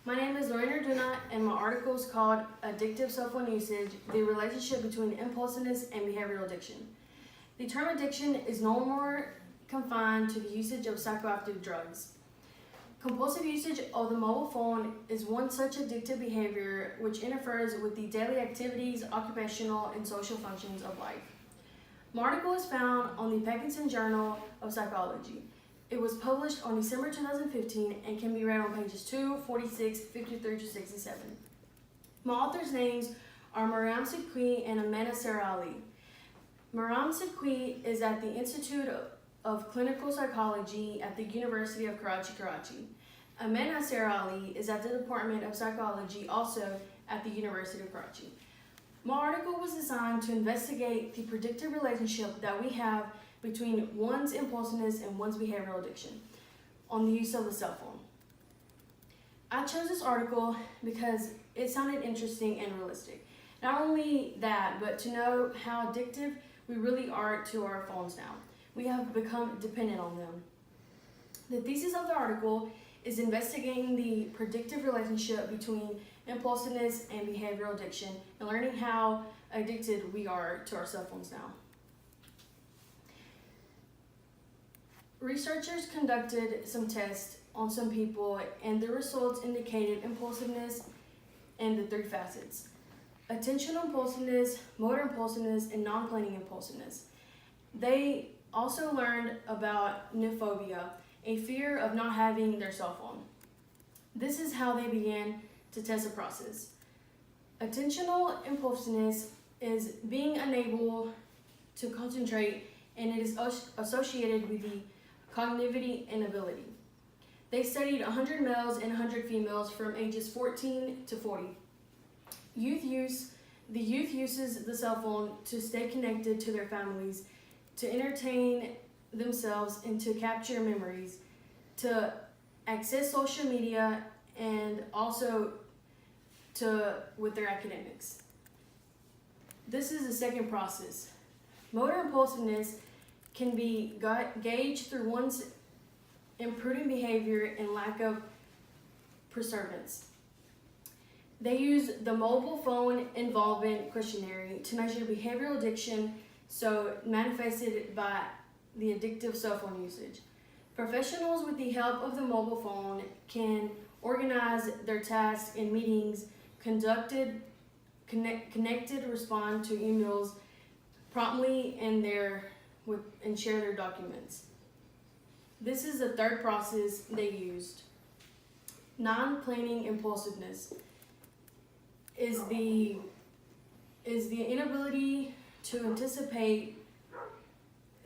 My name is Lorena Arduna, and my article is called Addictive Cell Phone Usage, the Relationship Between Impulsiveness and Behavioral Addiction. The term addiction is no more confined to the usage of psychoactive drugs. Compulsive usage of the mobile phone is one such addictive behavior which interferes with the daily activities, occupational, and social functions of life. My article is found on the Parkinson Journal of Psychology. It was published on December 2015 and can be read on pages 2, 46, 53 to 67. My authors' names are Mariam Siddiqui and Amena Sarah Ali. Mariam Siddiqui is at the Institute of Clinical Psychology at the University of Karachi. Amena Sarah Ali is at the Department of Psychology, also at the University of Karachi. My article was designed to investigate the predictive relationship that we have between one's impulsiveness and one's behavioral addiction on the use of the cell phone. I chose this article because it sounded interesting and realistic. Not only that, but to know how addictive we really are to our phones now. We have become dependent on them. The thesis of the article is investigating the predictive relationship between impulsiveness and behavioral addiction and learning how addicted we are to our cell phones now. Researchers conducted some tests on some people, and the results indicated impulsiveness and the three facets: attentional impulsiveness, motor impulsiveness, and non-planning impulsiveness. They also learned about nymphophobia, a fear of not having their cell phone. This is how they began to test the process. Attentional impulsiveness is being unable to concentrate, and it is associated with the cognitive inability. They studied 100 males and 100 females from ages 14 to 40. The youth uses the cell phone to stay connected to their families, to entertain themselves and to capture memories, to access social media, and also with their academics. This is the second process. Motor impulsiveness can be gauged through one's imprudent behavior and lack of perseverance. They use the mobile phone involvement questionnaire to measure behavioral addiction, so manifested by the addictive cell phone usage. Professionals, with the help of the mobile phone, can organize their tasks in meetings, connected, respond to emails promptly, and share their documents. This is the third process they used. Non-planning impulsiveness is the inability to anticipate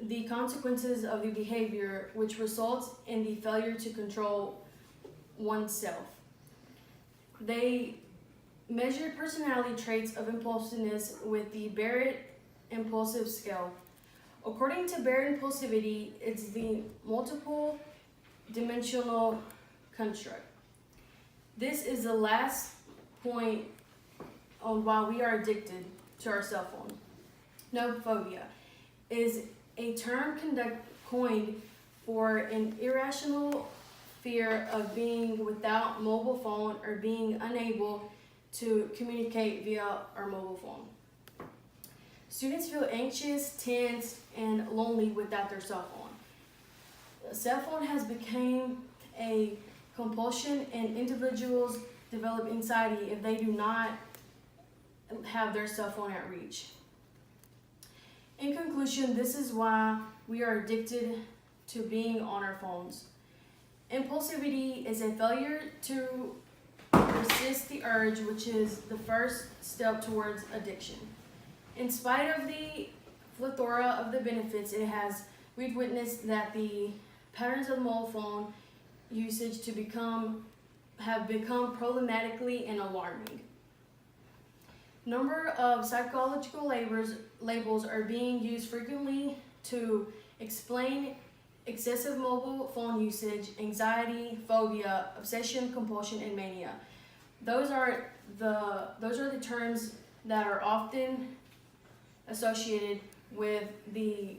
the consequences of the behavior, which results in the failure to control oneself. They measured personality traits of impulsiveness with the Barrett Impulsive Scale. According to Barrett Impulsivity, it's the multiple dimensional construct. This is the last point on why we are addicted to our cell phone. Nymphophobia is a term coined for an irrational fear of being without mobile phone or being unable to communicate via our mobile phone. Students feel anxious, tense, and lonely without their cell phone. The cell phone has become a compulsion, and individuals develop anxiety if they do not have their cell phone at reach. In conclusion, this is why we are addicted to being on our phones. Impulsivity is a failure to resist the urge, which is the first step towards addiction. In spite of the plethora of the benefits it has, we've witnessed that the patterns of mobile phone usage have become problematically and alarming. Number of psychological labels are being used frequently to explain excessive mobile phone usage, anxiety, phobia, obsession, compulsion, and mania. Those are the terms that are often associated with the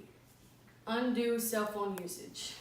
undue cell phone usage.